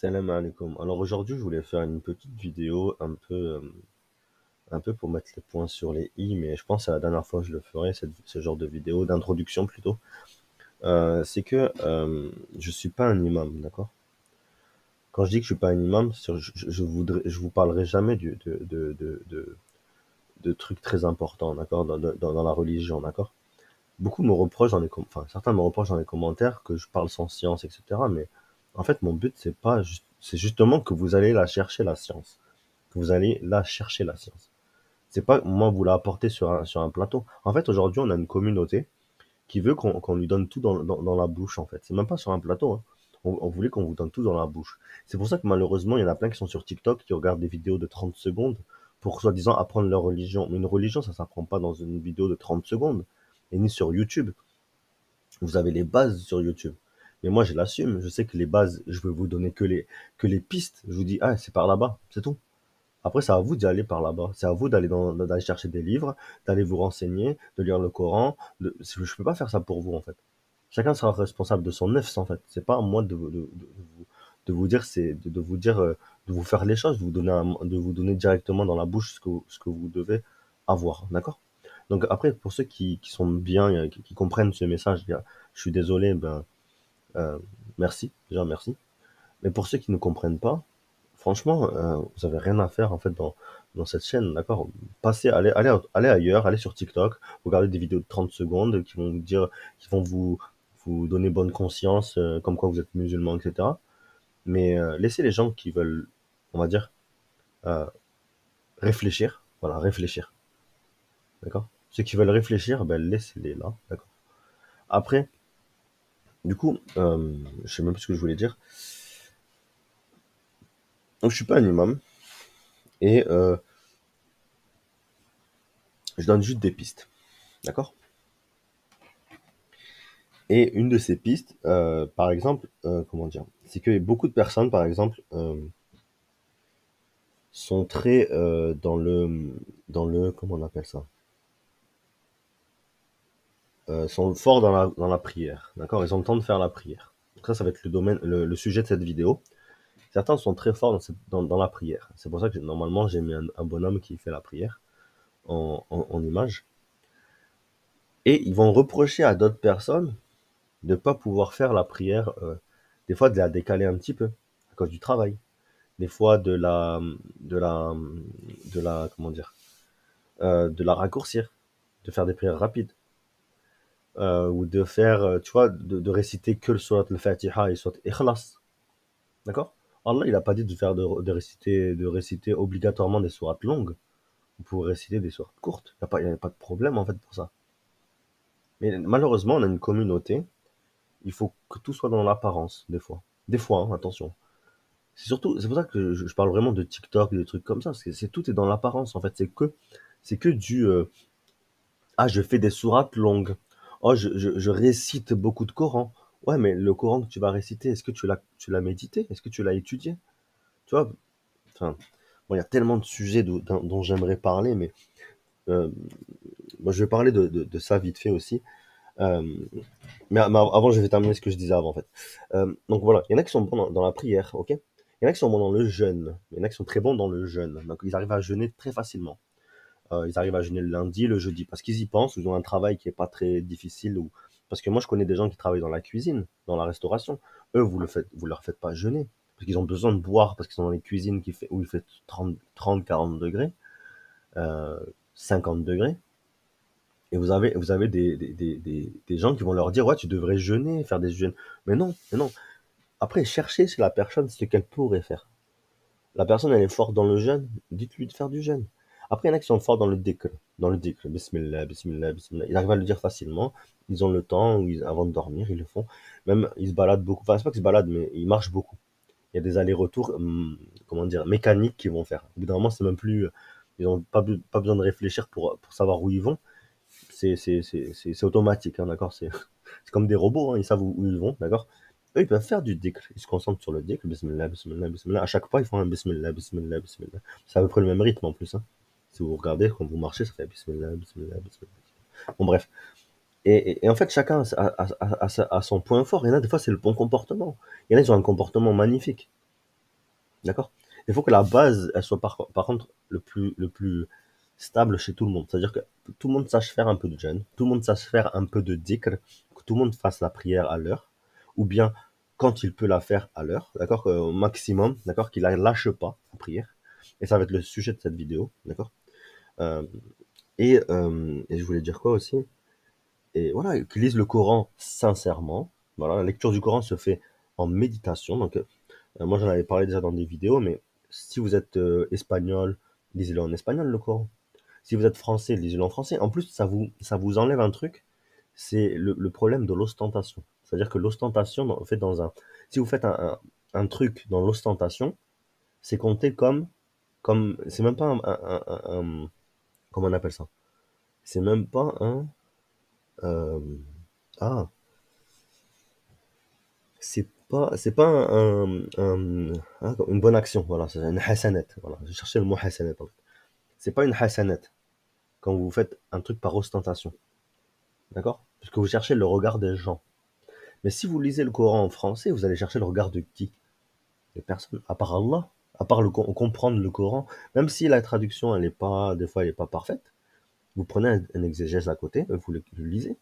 Salam alaikum. Alors aujourd'hui, je voulais faire une petite vidéo un peu pour mettre les points sur les i, mais je pense à la dernière fois que je le ferai, ce genre de vidéo, d'introduction plutôt. C'est que je suis pas un imam, d'accord? Quand je dis que je suis pas un imam, je vous parlerai jamais de trucs très importants, d'accord? Dans la religion, d'accord? Beaucoup me reprochent enfin, certains me reprochent dans les commentaires que je parle sans science, etc. Mais en fait, mon but, c'est justement que vous allez la chercher, la science. Que vous allez là chercher la science. C'est pas moi vous la apporter sur un plateau. En fait, aujourd'hui, on a une communauté qui veut qu'on lui donne tout dans la bouche, en fait. C'est même pas sur un plateau, hein. On voulait qu'on vous donne tout dans la bouche. C'est pour ça que malheureusement, il y en a plein qui sont sur TikTok, qui regardent des vidéos de 30 secondes pour soi-disant apprendre leur religion. Mais une religion, ça s'apprend pas dans une vidéo de 30 secondes. Et ni sur YouTube. Vous avez les bases sur YouTube. Mais moi, je l'assume. Je sais que les bases, je vais vous donner que les pistes. Je vous dis, ah, c'est par là-bas. C'est tout. Après, c'est à vous d'y aller par là-bas. C'est à vous d'aller chercher des livres, d'aller vous renseigner, de lire le Coran. Je peux pas faire ça pour vous, en fait. Chacun sera responsable de son nefs, en fait. C'est pas à moi de vous dire, de vous dire, de vous faire les choses, de vous donner directement dans la bouche ce que vous devez avoir. D'accord? Donc après, pour ceux qui sont bien, qui comprennent ce message, je suis désolé, ben, euh, merci, déjà merci. Mais pour ceux qui ne comprennent pas, franchement, vous avez rien à faire en fait dans cette chaîne, d'accord? Allez ailleurs, allez sur TikTok, regardez des vidéos de 30 secondes qui vont vous dire, vous donner bonne conscience, comme quoi vous êtes musulman, etc. Mais laissez les gens qui veulent, on va dire, euh, réfléchir, voilà, réfléchir, d'accord? Ceux qui veulent réfléchir, ben laissez-les là, d'accord? Après, du coup, je sais même plus ce que je voulais dire. Donc, je suis pas un imam et je donne juste des pistes, d'accord? Et une de ces pistes, par exemple, comment dire, c'est que beaucoup de personnes, par exemple, sont très comment on appelle ça, sont forts dans la prière, d'accord? Ils ont le temps de faire la prière. Donc ça va être le sujet de cette vidéo. Certains sont très forts dans la prière. C'est pour ça que normalement j'ai mis un bonhomme qui fait la prière en image. Et ils vont reprocher à d'autres personnes de pas pouvoir faire la prière, des fois de la décaler un petit peu à cause du travail, des fois de la, comment dire, de la raccourcir, de faire des prières rapides, ou de faire, tu vois, de réciter que le surat al-Fatiha et surat Ikhlas, d'accord? Allah, il a pas dit de réciter obligatoirement des sourates longues. Vous pouvez réciter des sourates courtes. Il y a pas de problème, en fait, pour ça. Mais malheureusement, on a une communauté. Il faut que tout soit dans l'apparence, des fois. Des fois, hein, attention. C'est pour ça que je parle vraiment de TikTok et de trucs comme ça, parce que tout est dans l'apparence, en fait. C'est que ah, je fais des sourates longues. Oh, je récite beaucoup de Coran. Ouais, mais le Coran que tu vas réciter, est-ce que tu l'as médité? Est-ce que tu l'as étudié? Tu vois, enfin, bon, il y a tellement de sujets dont j'aimerais parler, mais euh, moi, je vais parler de ça vite fait aussi. Euh, mais avant, je vais terminer ce que je disais avant, en fait. Donc voilà, il y en a qui sont bons dans la prière, ok? Il y en a qui sont bons dans le jeûne. Il y en a qui sont très bons dans le jeûne. Donc ils arrivent à jeûner très facilement. Ils arrivent à jeûner le lundi, le jeudi, parce qu'ils y pensent, ils ont un travail qui est pas très difficile. Parce que moi, je connais des gens qui travaillent dans la cuisine, dans la restauration. Eux, vous leur faites pas jeûner. Parce qu'ils ont besoin de boire, parce qu'ils sont dans les cuisines où il fait 30, 40 degrés, euh, 50 degrés. Et vous avez des gens qui vont leur dire, ouais, tu devrais jeûner, faire des jeûnes. Mais non. Après, cherchez chez la personne ce qu'elle pourrait faire. La personne, elle est forte dans le jeûne, dites-lui de faire du jeûne. Après, il y en a qui sont forts dans le dhikr, bismillah, bismillah, bismillah. Ils arrivent à le dire facilement, ils ont le temps, avant de dormir, ils le font. Même, ils se baladent beaucoup, enfin, c'est pas qu'ils se baladent, mais ils marchent beaucoup. Il y a des allers-retours, comment dire, mécaniques qu'ils vont faire. Au bout d'un moment, c'est même plus, ils ont pas besoin de réfléchir pour savoir où ils vont. C'est automatique, hein, d'accord? C'est comme des robots, hein, ils savent où ils vont, d'accord? Eux, ils peuvent faire du dhikr. Ils se concentrent sur le dhikr. Bismillah, bismillah, bismillah. À chaque pas, ils font un bismillah, bismillah, bismillah. C'est à peu près le même rythme en plus, hein. Si vous regardez, quand vous marchez, ça fait bismillah, bismillah, bismillah. Bon, bref. Et en fait, chacun a son point fort. Il y en a, des fois, c'est le bon comportement. Il y en a, ils ont un comportement magnifique. D'accord? Il faut que la base, elle soit par contre le plus stable chez tout le monde. C'est-à-dire que tout le monde sache faire un peu de jeûne, tout le monde sache faire un peu de dhikr, que tout le monde fasse la prière à l'heure, ou bien quand il peut la faire à l'heure, d'accord? Au maximum, d'accord? Qu'il la lâche pas, la prière. Et ça va être le sujet de cette vidéo, d'accord? Euh, et je voulais dire quoi aussi? Et voilà, qu'ils lisent le Coran sincèrement. Voilà, la lecture du Coran se fait en méditation. Donc, moi, j'en avais parlé déjà dans des vidéos, mais si vous êtes espagnol, lisez-le en espagnol, le Coran. Si vous êtes français, lisez-le en français. En plus, ça vous enlève un truc, c'est le problème de l'ostentation. C'est-à-dire que l'ostentation, si vous faites un truc dans l'ostentation, c'est compté c'est même pas comment on appelle ça? C'est même pas euh, ah, c'est pas une bonne action, voilà, c'est une hasanet, voilà, je cherchais le mot hasanet, en fait. C'est pas une hasanet quand vous faites un truc par ostentation, d'accord? Parce que vous cherchez le regard des gens. Mais si vous lisez le Coran en français, vous allez chercher le regard de qui? De personne, à part Allah, à part comprendre le Coran, même si la traduction, elle est pas, des fois, elle est pas parfaite, vous prenez un exégèse à côté, vous le lisez,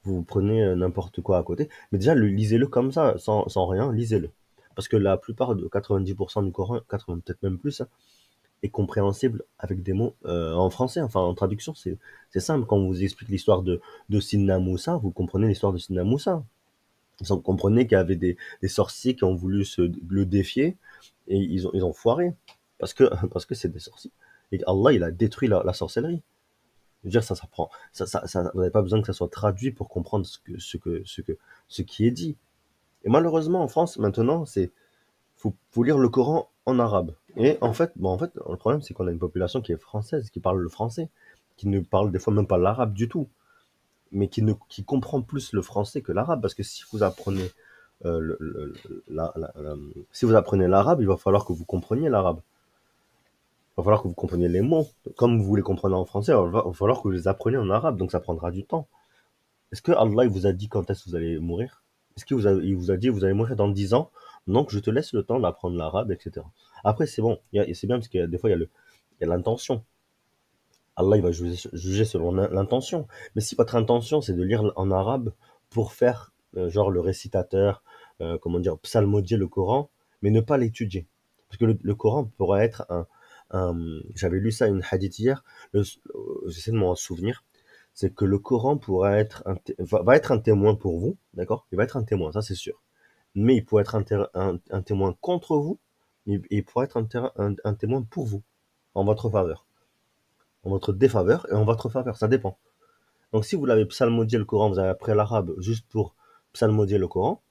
vous prenez n'importe quoi à côté, mais déjà, lisez-le comme ça, sans rien, lisez-le. Parce que la plupart de 90% du Coran, 80, peut-être même plus, hein, est compréhensible avec des mots en français, enfin en traduction, c'est simple. Quand on vous explique l'histoire de Sidna Moussa, vous comprenez l'histoire de Sidna Moussa. Vous comprenez qu'il y avait des sorciers qui ont voulu le défier et ils ont foiré parce que parce que c'est des sorciers. Et Allah, il a détruit la sorcellerie. Je veux dire, ça prend, vous n'avez pas besoin que ça soit traduit pour comprendre ce qui est dit. Et malheureusement, en France, maintenant, faut lire le Coran en arabe. Et en fait, le problème, c'est qu'on a une population qui est française, qui parle le français, qui ne parle des fois même pas l'arabe du tout, mais qui comprend plus le français que l'arabe. Parce que si vous apprenez si vous apprenez l'arabe, il va falloir que vous compreniez l'arabe. Il va falloir que vous compreniez les mots. Comme vous les comprenez en français, il va falloir que vous les appreniez en arabe, donc ça prendra du temps. Est-ce que Allah il vous a dit quand est-ce que vous allez mourir? Est-ce il vous a dit vous allez mourir dans 10 ans? Donc je te laisse le temps d'apprendre l'arabe, etc. Après, c'est bon, c'est bien parce que des fois, il y a l'intention. Allah il va juger selon l'intention. Mais si votre intention, c'est de lire en arabe pour faire, genre, le récitateur, comment dire, psalmodier le Coran, mais ne pas l'étudier. Parce que le Coran pourrait être j'avais lu ça, une hadith hier, j'essaie de m'en souvenir, c'est que le Coran pourrait être va être un témoin pour vous, d'accord? Il va être un témoin, ça c'est sûr. Mais il pourrait être un témoin contre vous, et il pourrait être un témoin pour vous, en votre faveur, en votre défaveur et en votre faveur, ça dépend. Donc si vous l'avez psalmodié le Coran, vous avez appris l'arabe juste pour psalmodier le Coran,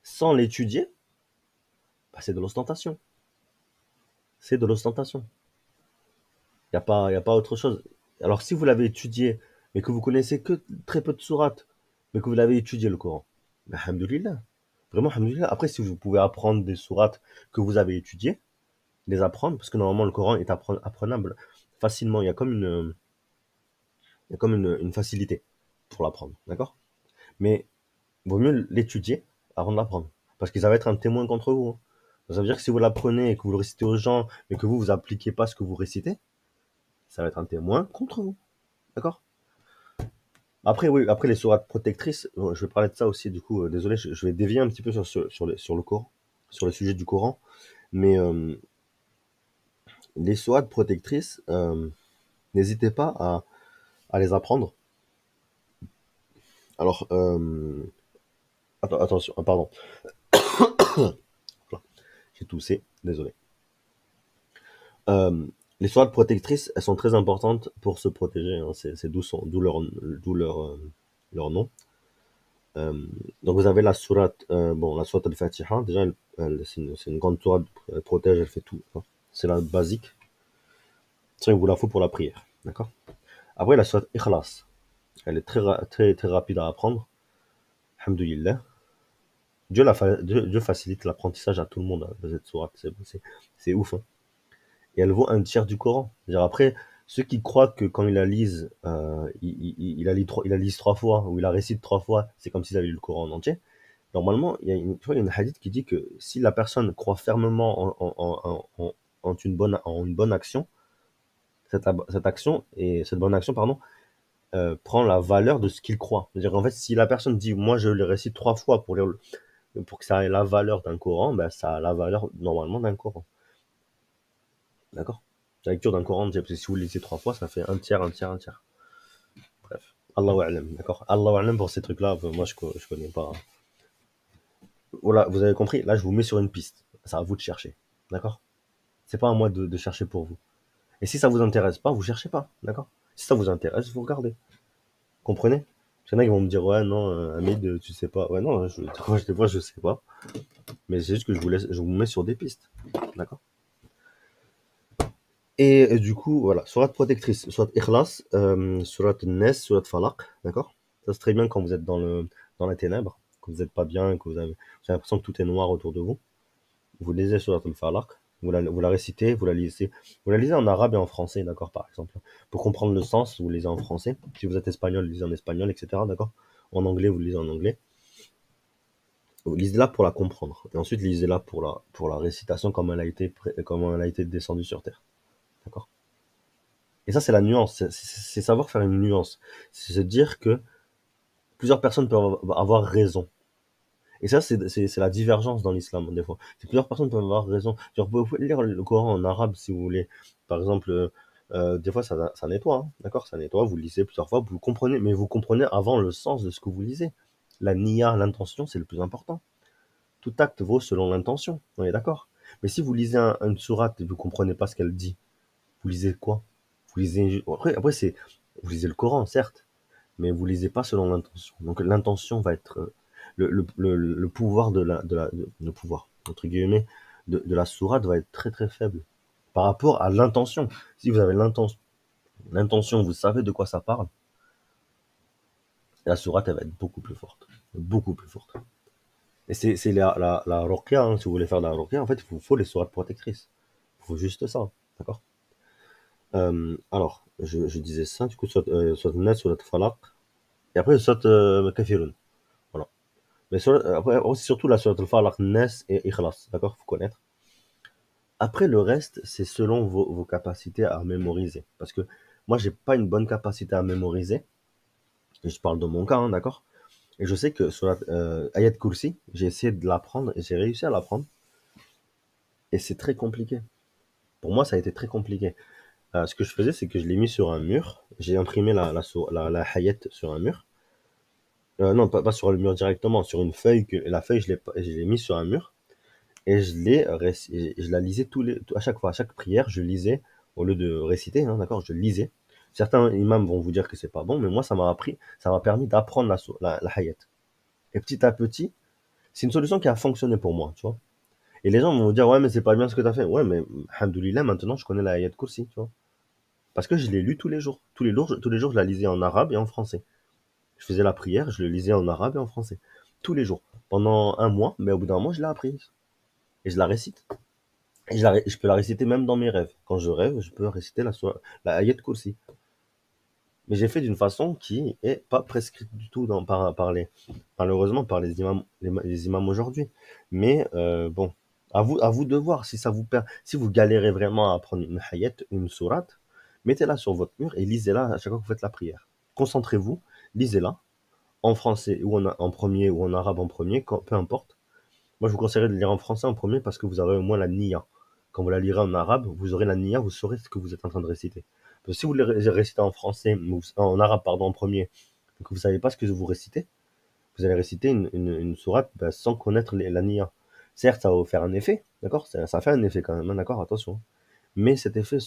sans l'étudier, bah, c'est de l'ostentation. C'est de l'ostentation. Y a pas autre chose. Alors si vous l'avez étudié, mais que vous connaissez que très peu de sourates, mais que vous l'avez étudié le Coran, bah, alhamdoulilah. Vraiment, alhamdoulilah. Après, si vous pouvez apprendre des sourates que vous avez étudiées, les apprendre, parce que normalement le Coran est apprenable facilement. Il y a comme une facilité pour l'apprendre, d'accord? Mais vaut mieux l'étudier avant de l'apprendre, parce que ça va être un témoin contre vous, hein. Ça veut dire que si vous l'apprenez et que vous le récitez aux gens, mais que vous appliquez pas ce que vous récitez, ça va être un témoin contre vous, d'accord? Après, oui, après les sourates protectrices, je vais parler de ça aussi, du coup, désolé, je vais dévier un petit peu sur le Coran, sur le sujet du Coran, mais les sourates protectrices, n'hésitez pas à les apprendre. Alors, attention, pardon, j'ai toussé, désolé. Euh, les sourates protectrices, elles sont très importantes pour se protéger, hein, leur nom. Euh, donc vous avez la sourate, la sourate al-Fatiha, déjà, c'est une grande sourate, elle protège, elle fait tout, hein. C'est la basique. Ça, il vous la faut pour la prière, d'accord? Après, la sourate Ikhlas, elle est très rapide à apprendre. Alhamdulillah. Dieu facilite l'apprentissage à tout le monde, hein, de cette sourate, c'est ouf, hein. Et elle vaut un tiers du Coran. C'est-à-dire après, ceux qui croient que quand ils la lisent, il la lisent trois fois, ou il la récite trois fois, c'est comme s'ils avaient lu le Coran en entier. Normalement, tu vois, il y a une hadith qui dit que si la personne croit fermement en une bonne action, cette action et cette bonne action, pardon, prend la valeur de ce qu'il croit. C'est-à-dire qu'en fait, si la personne dit, moi je le récite 3 fois pour que ça ait la valeur d'un Coran, ben ça a la valeur normalement d'un Coran. D'accord? La lecture d'un Coran, si vous le lisez 3 fois, ça fait un tiers, un tiers, un tiers. Bref. Allahu a'lam, d'accord? Allahu a'lam pour ces trucs-là, moi je connais pas. Voilà, vous avez compris, là je vous mets sur une piste. C'est à vous de chercher. D'accord? C'est pas à moi de chercher pour vous. Et si ça vous intéresse pas, vous cherchez pas. D'accord? Si ça vous intéresse, vous regardez. Comprenez? Il y en a qui vont me dire, ouais, non, Hamid, tu sais pas. Ouais, non, des fois, je sais pas. Mais c'est juste que je vous mets sur des pistes. D'accord? Et du coup, voilà, sourate protectrice, sourate Ikhlas, sourate Nes, sourate Falaq, d'accord? Ça c'est très bien quand vous êtes dans les ténèbres, que vous n'êtes pas bien, que vous avez l'impression que tout est noir autour de vous. Vous lisez sourate al-Falaq, vous la récitez, vous la lisez en arabe et en français, d'accord, par exemple. Pour comprendre le sens, vous lisez en français. Si vous êtes espagnol, vous lisez en espagnol, etc., d'accord? En anglais, vous lisez en anglais. Vous lisez-la pour la comprendre. Et ensuite, lisez-la pour la récitation comme elle a été descendue sur terre. D'accord? Et ça, c'est la nuance. C'est savoir faire une nuance. C'est se dire que plusieurs personnes peuvent avoir raison. Et ça, c'est la divergence dans l'islam, des fois. Plusieurs personnes peuvent avoir raison. Genre, vous pouvez lire le Coran en arabe si vous voulez. Par exemple, des fois, ça nettoie, hein, d'accord? Ça nettoie, vous lisez plusieurs fois, vous comprenez, mais vous comprenez avant le sens de ce que vous lisez. La niya, l'intention, c'est le plus important. Tout acte vaut selon l'intention, on est d'accord? Mais si vous lisez une sourate et vous comprenez pas ce qu'elle dit, vous lisez quoi? Vous lisez, après vous lisez le Coran, certes, mais vous lisez pas selon l'intention. Donc l'intention va être le pouvoir le pouvoir entre guillemets de la sourate va être très très faible par rapport à l'intention. Si vous avez l'intention, vous savez de quoi ça parle, la sourate elle va être beaucoup plus forte. Et c'est la ruqya, hein, si vous voulez faire de la ruqya, en fait, il vous faut les sourates protectrices. Il faut juste ça, d'accord? Alors, je disais ça, du coup, soit Nas, soit Falaq, et après, soit Kafirun. Voilà. Mais après, aussi, surtout la surat al-Falaq, Nas et Ikhlas, d'accord? Faut connaître. Après, le reste, c'est selon vos capacités à mémoriser. Parce que moi, j'ai pas une bonne capacité à mémoriser. Et je parle de mon cas, hein, d'accord? Et je sais que sur la Ayat Kursi, j'ai essayé de l'apprendre et j'ai réussi à l'apprendre. Et c'est très compliqué. Pour moi, ça a été très compliqué. Ce que je faisais, c'est que je l'ai mis sur un mur. J'ai imprimé la Hayat sur un mur. Non, pas sur le mur directement, sur une feuille. La feuille, je l'ai mis sur un mur. Et je la lisais à chaque fois, à chaque prière, je lisais, au lieu de réciter, hein, d'accord, je lisais. Certains imams vont vous dire que c'est pas bon, mais moi, ça m'a permis d'apprendre la Hayat. Et petit à petit, c'est une solution qui a fonctionné pour moi, tu vois. Et les gens vont vous dire, ouais, mais c'est pas bien ce que tu as fait. Ouais, mais, alhamdoulilah, maintenant, je connais la Hayat Kursi, tu vois. Parce que je l'ai lu tous les jours. Tous les jours, je la lisais en arabe et en français. Je faisais la prière, je le lisais en arabe et en français. Tous les jours. Pendant un mois, mais au bout d'un mois, je l'ai appris. Et je la récite. Et je peux la réciter même dans mes rêves. Quand je rêve, je peux réciter la Ayat Kursi. Mais j'ai fait d'une façon qui est pas prescrite du tout malheureusement par les imams aujourd'hui. Mais bon, à vous de voir si vous galérez vraiment à apprendre une Hayat, une sourate, mettez-la sur votre mur et lisez-la à chaque fois que vous faites la prière. Concentrez-vous, lisez-la en français ou en premier ou en arabe en premier, peu importe. Moi, je vous conseillerais de lire en français en premier parce que vous aurez au moins la niya. Quand vous la lirez en arabe, vous aurez la niya, vous saurez ce que vous êtes en train de réciter. Parce que si vous le récitez en français, en arabe, pardon, en premier, et que vous savez pas ce que vous récitez, vous allez réciter une sourate sans connaître la niya. Certes, ça va vous faire un effet, d'accord? Ça fait un effet quand même, hein, d'accord? Attention. Mais cet effet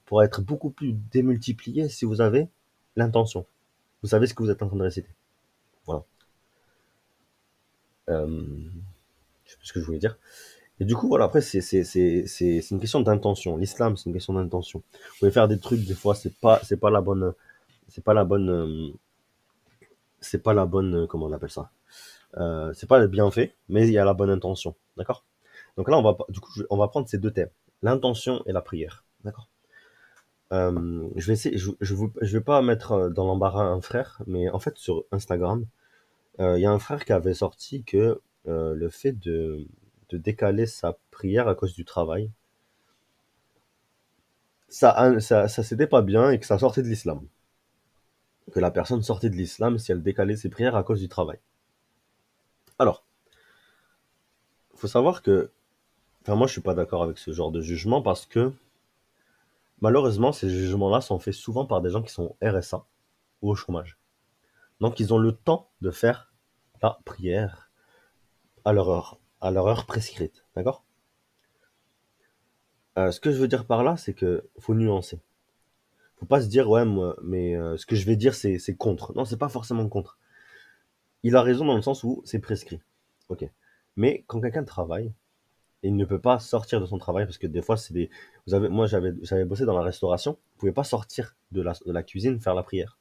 pourra être beaucoup plus démultiplié si vous avez l'intention. Vous savez ce que vous êtes en train de réciter. Voilà. Je sais plus ce que je voulais dire. Et du coup, voilà, après, c'est une question d'intention. L'islam, c'est une question d'intention. Vous pouvez faire des trucs, des fois, c'est pas la bonne, c'est pas la bonne, comment on appelle ça? C'est pas le bienfait, mais il y a la bonne intention. D'accord? Donc là, du coup, on va prendre ces deux thèmes. L'intention et la prière. D'accord? Je vais essayer, je vais pas mettre dans l'embarras un frère, mais en fait, sur Instagram, il y a un frère qui avait sorti que le fait de décaler sa prière à cause du travail, ça c'était pas bien et que ça sortait de l'islam. Que la personne sortait de l'islam si elle décalait ses prières à cause du travail. Alors, il faut savoir que, enfin moi je suis pas d'accord avec ce genre de jugement parce que malheureusement ces jugements-là sont faits souvent par des gens qui sont RSA ou au chômage. Donc ils ont le temps de faire la prière à leur heure prescrite, d'accord? Ce que je veux dire par là, c'est que faut nuancer. Faut pas se dire ouais moi, mais ce que je vais dire c'est contre. Non, c'est pas forcément contre. Il a raison dans le sens où c'est prescrit. Ok. Mais quand quelqu'un travaille, et il ne peut pas sortir de son travail parce que des fois c'est des vous avez moi j'avais bossé dans la restauration, vous pouvez pas sortir de la cuisine faire la prière.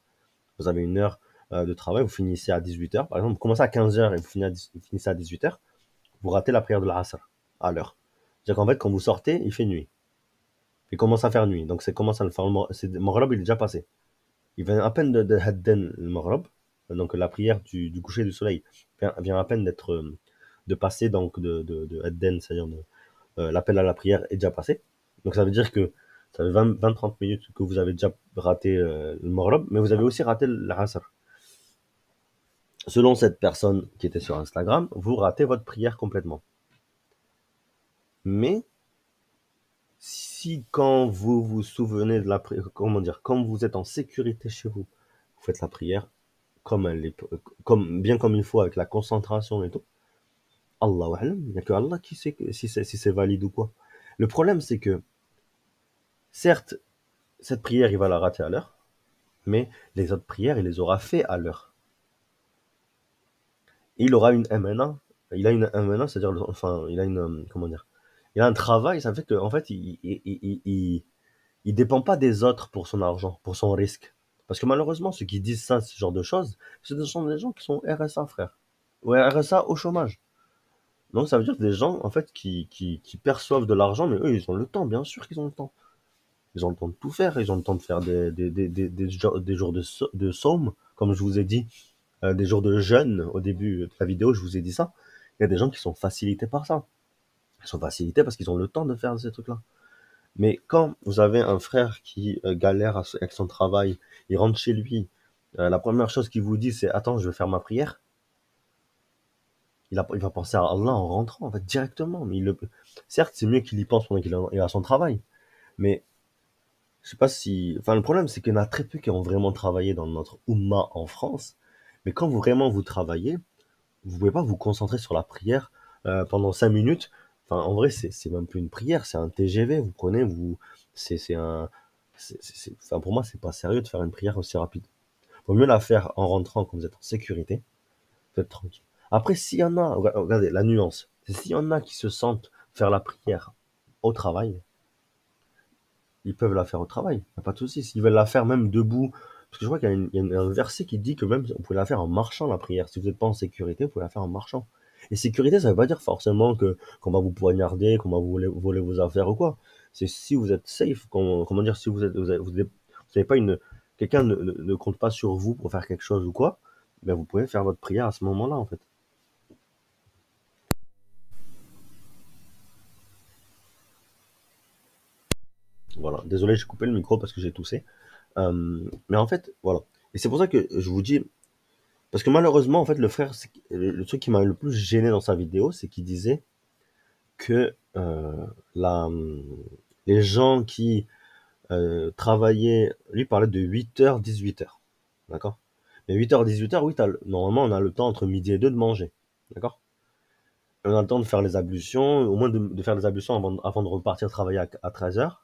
Vous avez une heure de travail, vous finissez à 18 heures par exemple, vous commencez à 15 heures et vous finissez à 18 heures, vous ratez la prière de la Asr à l'heure. C'est-à-dire qu'en fait quand vous sortez, il fait nuit. Il commence à faire nuit. Donc c'est commence à le faire le Maghreb, il est déjà passé. Il vient à peine de Hadden le Maghreb, donc la prière du coucher du soleil vient à peine de passer donc de Hadden, c'est-à-dire l'appel à la prière est déjà passé. Donc ça veut dire que ça fait 20-30 minutes que vous avez déjà raté le Maghreb, mais vous avez aussi raté l'Asr. Selon cette personne qui était sur Instagram, vous ratez votre prière complètement. Mais si quand vous vous souvenez de la prière, comment dire, quand vous êtes en sécurité chez vous, vous faites la prière comme elle est, bien comme il faut avec la concentration et tout. Allahu a'lam, il n'y a que Allah qui sait si c'est valide ou quoi. Le problème c'est que certes cette prière il va la rater à l'heure, mais les autres prières il les aura fait à l'heure. Il aura une MNA, il a une MNA, c'est-à-dire enfin il a une comment dire, il a un travail, ça fait que en fait il dépend pas des autres pour son argent, pour son risque. Parce que malheureusement, ceux qui disent ça, ce genre de choses, ce sont des gens qui sont RSA, frère. Ouais, RSA au chômage. Donc ça veut dire des gens, en fait, qui perçoivent de l'argent, mais eux, ils ont le temps, bien sûr qu'ils ont le temps. Ils ont le temps de tout faire, ils ont le temps de faire des jours de somme, comme je vous ai dit, des jours de jeûne au début de la vidéo, je vous ai dit ça. Il y a des gens qui sont facilités par ça. Ils sont facilités parce qu'ils ont le temps de faire ces trucs-là. Mais quand vous avez un frère qui galère avec son travail, il rentre chez lui, la première chose qu'il vous dit, c'est attends, je vais faire ma prière. Il va penser à Allah en rentrant, en fait, directement. Mais certes, c'est mieux qu'il y pense pendant il a son travail. Mais je sais pas si. Enfin, le problème, c'est qu'il y en a très peu qui ont vraiment travaillé dans notre Ummah en France. Mais quand vous travaillez, vous pouvez pas vous concentrer sur la prière pendant 5 minutes. Enfin, en vrai, c'est même plus une prière, c'est un TGV. Vous prenez, c'est un, enfin, pour moi, c'est pas sérieux de faire une prière aussi rapide. Vaut mieux la faire en rentrant quand vous êtes en sécurité, vous êtes tranquille. Après, s'il y en a, regardez la nuance, c'est s'il y en a qui se sentent faire la prière au travail, ils peuvent la faire au travail, y a pas de souci. S'ils veulent la faire même debout, parce que je crois qu'il y a un verset qui dit que même on peut la faire en marchant la prière. Si vous n'êtes pas en sécurité, vous pouvez la faire en marchant. Et sécurité, ça veut pas dire forcément que qu'on va vous poignarder, qu'on va vous voler vos affaires ou quoi. C'est si vous êtes safe, comment dire, si vous avez pas quelqu'un ne compte pas sur vous pour faire quelque chose ou quoi, ben vous pouvez faire votre prière à ce moment-là en fait. Voilà. Désolé, j'ai coupé le micro parce que j'ai toussé. Mais en fait, voilà. Et c'est pour ça que je vous dis, parce que malheureusement, en fait, le frère, le truc qui m'a le plus gêné dans sa vidéo, c'est qu'il disait que la, les gens qui travaillaient, lui parlait de 8h, 18h. D'accord? Mais 8h, 18h, oui, normalement, on a le temps entre midi et 2 de manger. D'accord? On a le temps de faire les ablutions, au moins de faire les ablutions avant de repartir travailler à 13h.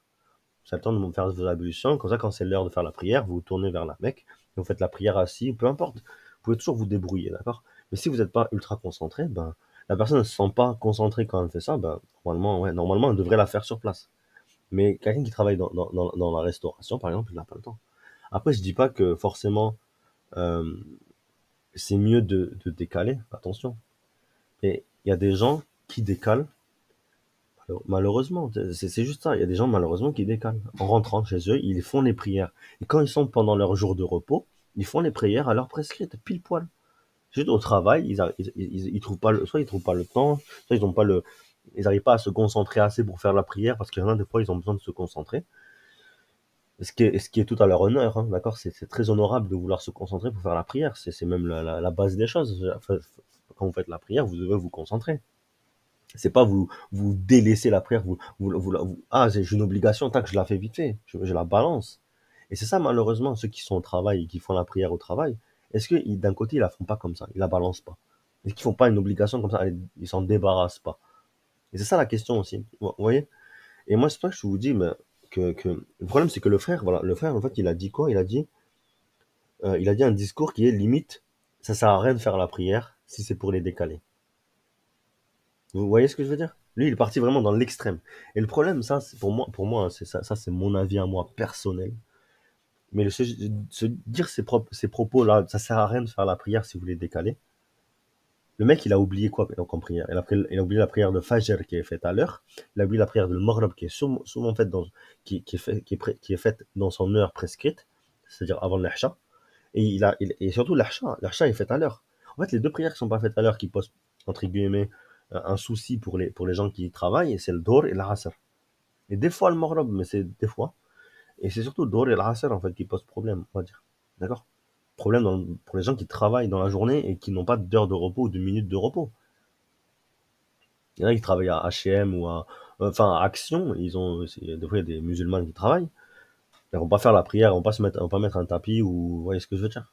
Vous avez le temps de faire vos ablutions. Comme ça, quand c'est l'heure de faire la prière, vous vous tournez vers la Mecque, et vous faites la prière assis, peu importe. Vous pouvez toujours vous débrouiller, d'accord? Mais si vous n'êtes pas ultra concentré, ben, la personne ne se sent pas concentrée quand elle fait ça, ben, normalement, ouais, normalement, elle devrait la faire sur place. Mais quelqu'un qui travaille dans la restauration, par exemple, il n'a pas le temps. Après, je dis pas que forcément, euh, c'est mieux de décaler, attention. Mais il y a des gens qui décalent. Malheureusement, c'est juste ça. Il y a des gens malheureusement qui décalent. En rentrant chez eux, ils font les prières. Et quand ils sont pendant leur jour de repos, ils font les prières à l'heure prescrite, pile poil. Juste au travail, ils trouvent pas soit ils trouvent pas le temps, soit ils ont pas ils n'arrivent pas à se concentrer assez pour faire la prière, parce qu'il y en a des fois, ils ont besoin de se concentrer. Ce qui est tout à leur honneur, hein, d'accord? C'est très honorable de vouloir se concentrer pour faire la prière. C'est même la base des choses. Enfin, quand vous faites la prière, vous devez vous concentrer. C'est pas vous délaisser la prière, j'ai une obligation, tac, je la fais vite fait, je la balance. Et c'est ça, malheureusement, ceux qui sont au travail et qui font la prière au travail, est-ce que d'un côté, ils la font pas comme ça, ils la balancent pas? Est-ce qu'ils font pas une obligation comme ça, ils s'en débarrassent pas? Et c'est ça la question aussi, vous voyez? Et moi, c'est pas que je vous dis, mais que le problème, c'est que le frère, voilà, le frère, en fait, il a dit quoi? Il a dit un discours qui est limite, ça sert à rien de faire la prière si c'est pour les décaler. Vous voyez ce que je veux dire? Lui, il est parti vraiment dans l'extrême. Et le problème, ça, c'est pour moi, c'est ça, c'est mon avis à moi personnel. Mais se dire ces propos-là, ça sert à rien de faire la prière si vous voulez décaler. Le mec, il a oublié quoi donc, en prière? Il a oublié la prière de Fajr qui est faite à l'heure. Il a oublié la prière de Maghrib qui est souvent faite qui est faite dans son heure prescrite, c'est-à-dire avant l'Isha. Et surtout l'Isha est faite à l'heure. En fait, les deux prières qui sont pas faites à l'heure, qui posent entre guillemets un souci pour les gens qui travaillent, c'est le Dor et l'Asr. Et des fois le Maghrib, mais c'est des fois. Et c'est surtout le Dor et l'Asr en fait qui posent problème, on va dire. D'accord? Problème pour les gens qui travaillent dans la journée et qui n'ont pas d'heure de repos ou de minutes de repos. Il y en a qui travaillent à H&M enfin, à Action, des fois il y a des musulmans qui travaillent. Ils vont pas faire la prière, ils vont pas mettre un tapis, ou vous voyez ce que je veux dire?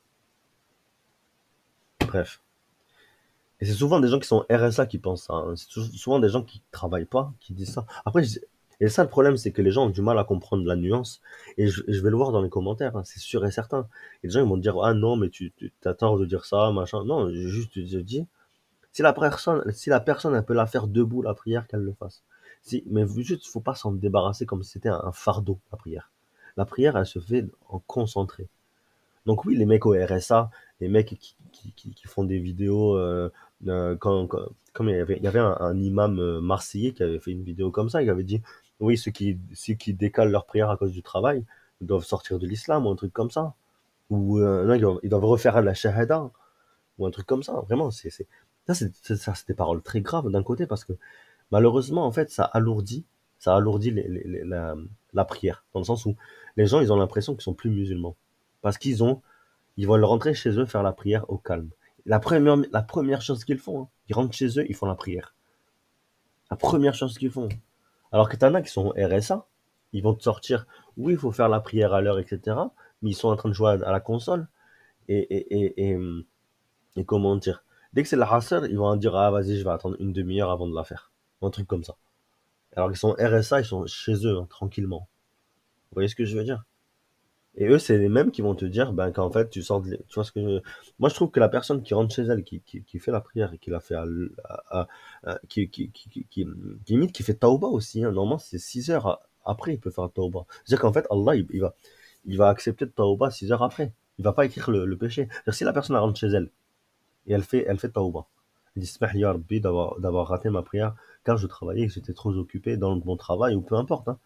Bref. Et c'est souvent des gens qui sont RSA qui pensent ça, hein. C'est souvent des gens qui travaillent pas, qui disent ça. Après, et ça, le problème, c'est que les gens ont du mal à comprendre la nuance. Et je vais le voir dans les commentaires, hein, c'est sûr et certain. Et les gens, ils vont te dire, ah non, mais tu as tort de dire ça, machin. Non, je dis, si la personne, elle peut la faire debout, la prière, qu'elle le fasse. Mais juste, faut pas s'en débarrasser comme si c'était un fardeau, la prière. La prière, elle se fait en concentré. Donc oui, les mecs au RSA, les mecs qui font des vidéos, comme il y avait un imam marseillais qui avait fait une vidéo comme ça, il avait dit, oui, ceux qui décalent leur prière à cause du travail, ils doivent sortir de l'islam ou un truc comme ça. Ou non, ils doivent refaire la shahada ou un truc comme ça. Vraiment, c'est des paroles très graves d'un côté parce que malheureusement, en fait, ça alourdit la prière, dans le sens où les gens, ils ont l'impression qu'ils sont plus musulmans. Parce ils veulent rentrer chez eux faire la prière au calme. La première chose qu'ils font, hein, ils rentrent chez eux, ils font la prière. La première chose qu'ils font. Alors que t'en as qui sont RSA, ils vont te sortir, oui, il faut faire la prière à l'heure, etc. Mais ils sont en train de jouer à la console. Et, et comment dire, dès que c'est la Asr, ils vont dire, ah, vas-y, je vais attendre une demi-heure avant de la faire. Un truc comme ça. Alors qu'ils sont RSA, ils sont chez eux, hein, tranquillement. Vous voyez ce que je veux dire? Et eux, c'est les mêmes qui vont te dire ben, qu'en fait, tu vois ce que moi, je trouve que la personne qui rentre chez elle, qui fait la prière et qui la fait limite, qui fait tauba aussi, hein. Normalement, c'est 6 heures après, il peut faire tauba. C'est-à-dire qu'en fait, Allah, il va accepter de tauba 6 heures après. Il va pas écrire le péché. C'est-à-dire, si la personne elle rentre chez elle et elle fait tauba, elle dit, Smah ya Rabbi d'avoir raté ma prière car je travaillais et que j'étais trop occupé dans mon travail ou peu importe, hein.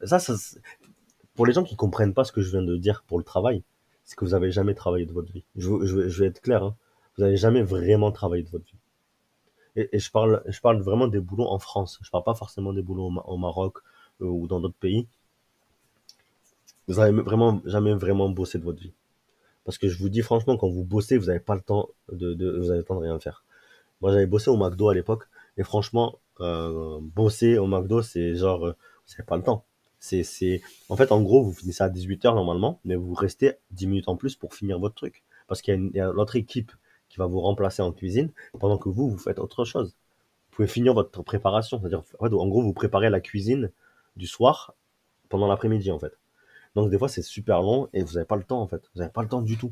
Ça, pour les gens qui comprennent pas ce que je viens de dire pour le travail, c'est que vous avez jamais travaillé de votre vie. Je vais être clair, hein. Vous avez jamais vraiment travaillé de votre vie. Et je parle vraiment des boulots en France. Je parle pas forcément des boulots au Maroc ou dans d'autres pays. Vous avez vraiment jamais vraiment bossé de votre vie. Parce que je vous dis franchement, quand vous bossez, vous avez pas le temps vous avez le temps de rien faire. Moi, j'avais bossé au McDo à l'époque, et franchement, bosser au McDo, c'est genre, vous n'avez pas le temps. En fait, en gros, vous finissez à 18 heures normalement, mais vous restez 10 minutes en plus pour finir votre truc. Parce qu'il y a l'autre équipe qui va vous remplacer en cuisine, pendant que vous faites autre chose. Vous pouvez finir votre préparation. C'est-à-dire, en fait, en gros, vous préparez la cuisine du soir pendant l'après-midi, en fait. Donc, des fois, c'est super long et vous n'avez pas le temps, en fait. Vous n'avez pas le temps du tout.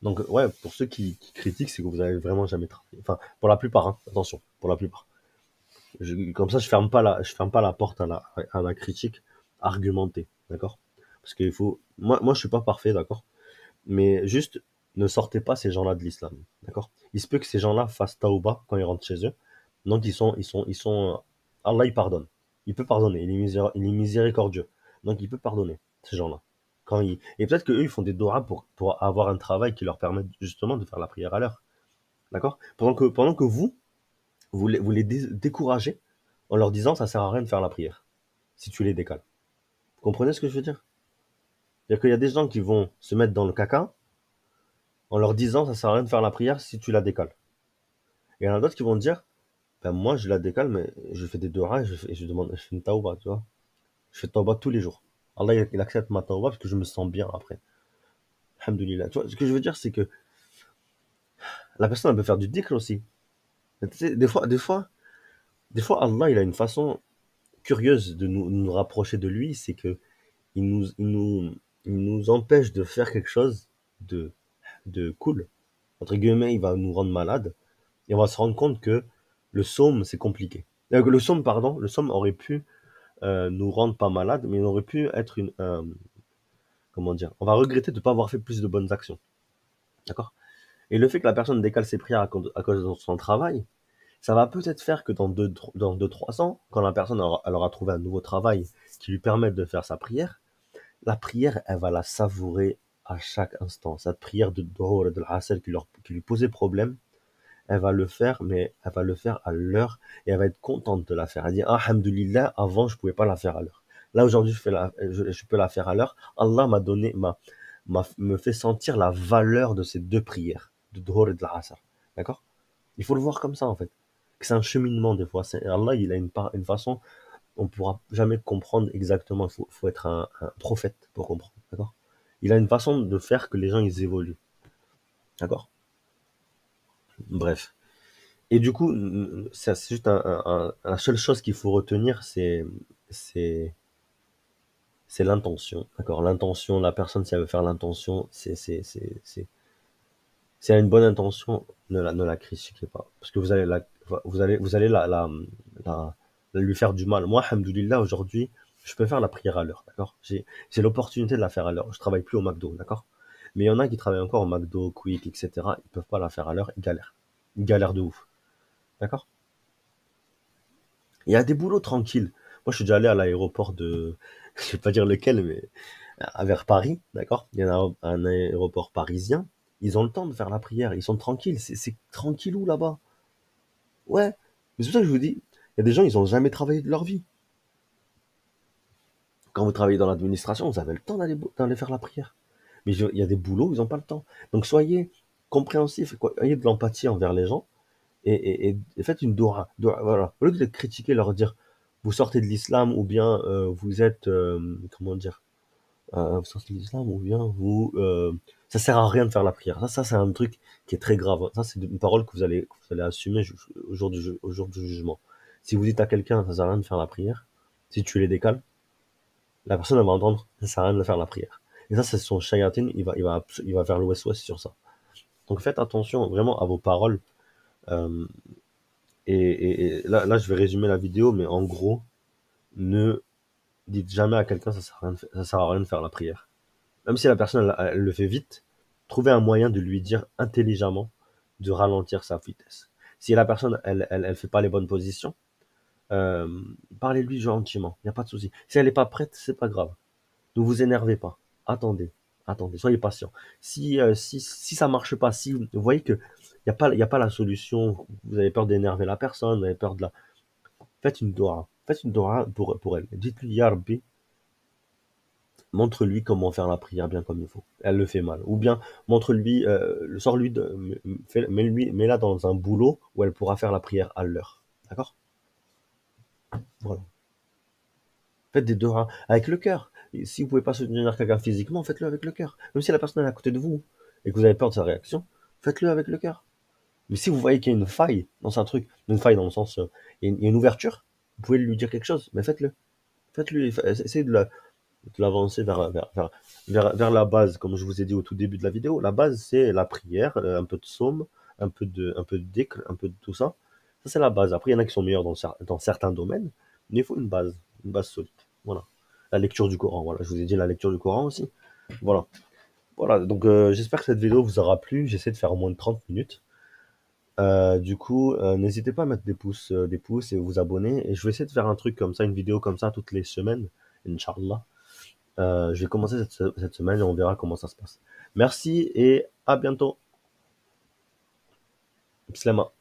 Donc, ouais, pour ceux qui critiquent, c'est que vous avez vraiment jamais travaillé. Enfin, pour la plupart, hein, attention, pour la plupart. Comme ça, je ferme pas la porte à la critique argumentée, d'accord? Parce qu'il faut, moi, je suis pas parfait, d'accord? Mais juste, ne sortez pas ces gens-là de l'islam, d'accord? Il se peut que ces gens-là fassent tauba quand ils rentrent chez eux. Donc, Allah, il pardonne. Il peut pardonner. Il est miséricordieux. Donc, il peut pardonner ces gens-là. Et peut-être qu'eux, ils font des doigts pour avoir un travail qui leur permet justement de faire la prière à l'heure. D'accord? Pendant que vous les découragez en leur disant ça sert à rien de faire la prière si tu les décales. Vous comprenez ce que je veux dire? C'est-à-dire qu'il y a des gens qui vont se mettre dans le caca en leur disant ça sert à rien de faire la prière si tu la décales. Et il y en a d'autres qui vont dire ben moi je la décale mais je fais des doigts et je fais une taouba, tu vois. Je fais taouba tous les jours. Allah il accepte ma taouba parce que je me sens bien après. Alhamdoulilah. Tu vois, ce que je veux dire c'est que la personne elle peut faire du dhikr aussi. Tu sais, des fois Allah il a une façon curieuse de nous rapprocher de lui, c'est que il nous empêche de faire quelque chose de, de cool. Entre guillemets, il va nous rendre malade et on va se rendre compte que le somme, c'est compliqué. Le somme, pardon, le somme aurait pu nous rendre pas malade, mais il aurait pu être comment dire, on va regretter de ne pas avoir fait plus de bonnes actions. D'accord? Et le fait que la personne décale ses prières à cause de son travail, ça va peut-être faire que dans 2, 3 ans, quand la personne elle aura trouvé un nouveau travail qui lui permette de faire sa prière, la prière, elle va la savourer à chaque instant. Cette prière de Dhuhr et de l'Asr qui lui posait problème, elle va le faire, mais elle va le faire à l'heure et elle va être contente de la faire. Elle dit, ah, alhamdoulilah, avant, je pouvais pas la faire à l'heure. Là, aujourd'hui, je peux la faire à l'heure. Allah me fait sentir la valeur de ces deux prières, de Dhuhr et de l'Asr. D'accord? Il faut le voir comme ça, en fait. Que c'est un cheminement, des fois. Allah, il a une façon, on pourra jamais comprendre exactement. Il faut être un prophète pour comprendre. D'accord? Il a une façon de faire que les gens, ils évoluent. D'accord? Bref. Et du coup, c'est juste la seule chose qu'il faut retenir, c'est, c'est l'intention. D'accord? L'intention, la personne, si elle veut faire l'intention, si elle a une bonne intention, ne la critiquez pas. Parce que vous allez la lui faire du mal. Moi, alhamdoulilah, aujourd'hui, je peux faire la prière à l'heure. D'accord? J'ai l'opportunité de la faire à l'heure. Je travaille plus au McDo. D'accord? Mais il y en a qui travaillent encore au McDo, Quick, etc. Ils peuvent pas la faire à l'heure. Ils galèrent. Ils galèrent de ouf. D'accord? Il y a des boulots tranquilles. Moi, je suis déjà allé à l'aéroport de, je vais pas dire lequel, mais vers Paris, d'accord? Il y en a un aéroport parisien. Ils ont le temps de faire la prière. Ils sont tranquilles. C'est tranquillou là-bas. Ouais. Mais c'est pour ça que je vous dis, il y a des gens, ils ont jamais travaillé de leur vie. Quand vous travaillez dans l'administration, vous avez le temps d'aller faire la prière. Mais il y a des boulots où ils n'ont pas le temps. Donc soyez compréhensifs, quoi. Ayez de l'empathie envers les gens et faites une doura. Voilà. Au lieu de les critiquer, leur dire vous sortez de l'islam ou bien vous êtes comment dire vous sortez de l'islam ou bien ça sert à rien de faire la prière. Ça c'est un truc qui est très grave. Ça c'est une parole que vous allez assumer au jour du jugement. Si vous dites à quelqu'un ça sert à rien de faire la prière, si tu les décales, la personne elle va entendre ça sert à rien de faire la prière. Et ça c'est son shayatin, il va faire le west-west sur ça. Donc faites attention vraiment à vos paroles. Euh, et là, je vais résumer la vidéo, mais en gros, ne dites jamais à quelqu'un ça sert à rien de faire la prière. Même si la personne elle le fait vite, trouvez un moyen de lui dire intelligemment de ralentir sa vitesse. Si la personne elle fait pas les bonnes positions, euh, parlez-lui gentiment, il n'y a pas de souci. Si elle n'est pas prête, c'est pas grave. Ne vous énervez pas. Attendez, attendez, soyez patient. Si ça marche pas, si vous voyez que il y a pas la solution, vous avez peur d'énerver la personne, vous avez peur de la, faites une doua. Faites une doua pour elle. Dites-lui, Ya Rabbi, montre-lui comment faire la prière bien comme il faut. Elle le fait mal. Ou bien, montre-lui, sors-lui, mets-la dans un boulot où elle pourra faire la prière à l'heure. D'accord? Voilà. Faites des doigts avec le cœur. Et si vous pouvez pas soutenir quelqu'un physiquement, faites-le avec le cœur. Même si la personne est à côté de vous et que vous avez peur de sa réaction, faites-le avec le cœur. Mais si vous voyez qu'il y a une faille dans un truc, une faille dans le sens, il y a une ouverture, vous pouvez lui dire quelque chose, mais faites-le. Faites-le, essayez de l'avancer vers la base, comme je vous ai dit au tout début de la vidéo. La base, c'est la prière, un peu de psaume, un peu de dhikr, un peu de tout ça. Ça, c'est la base. Après, il y en a qui sont meilleurs dans certains domaines, mais il faut une base solide. Voilà. La lecture du Coran, voilà. Je vous ai dit la lecture du Coran aussi. Voilà. Voilà. Donc, j'espère que cette vidéo vous aura plu. J'essaie de faire au moins de 30 minutes. Du coup, n'hésitez pas à mettre des pouces et vous abonner. Et je vais essayer de faire un truc comme ça, une vidéo comme ça toutes les semaines, Inch'Allah. Je vais commencer cette semaine et on verra comment ça se passe. Merci et à bientôt. Slama.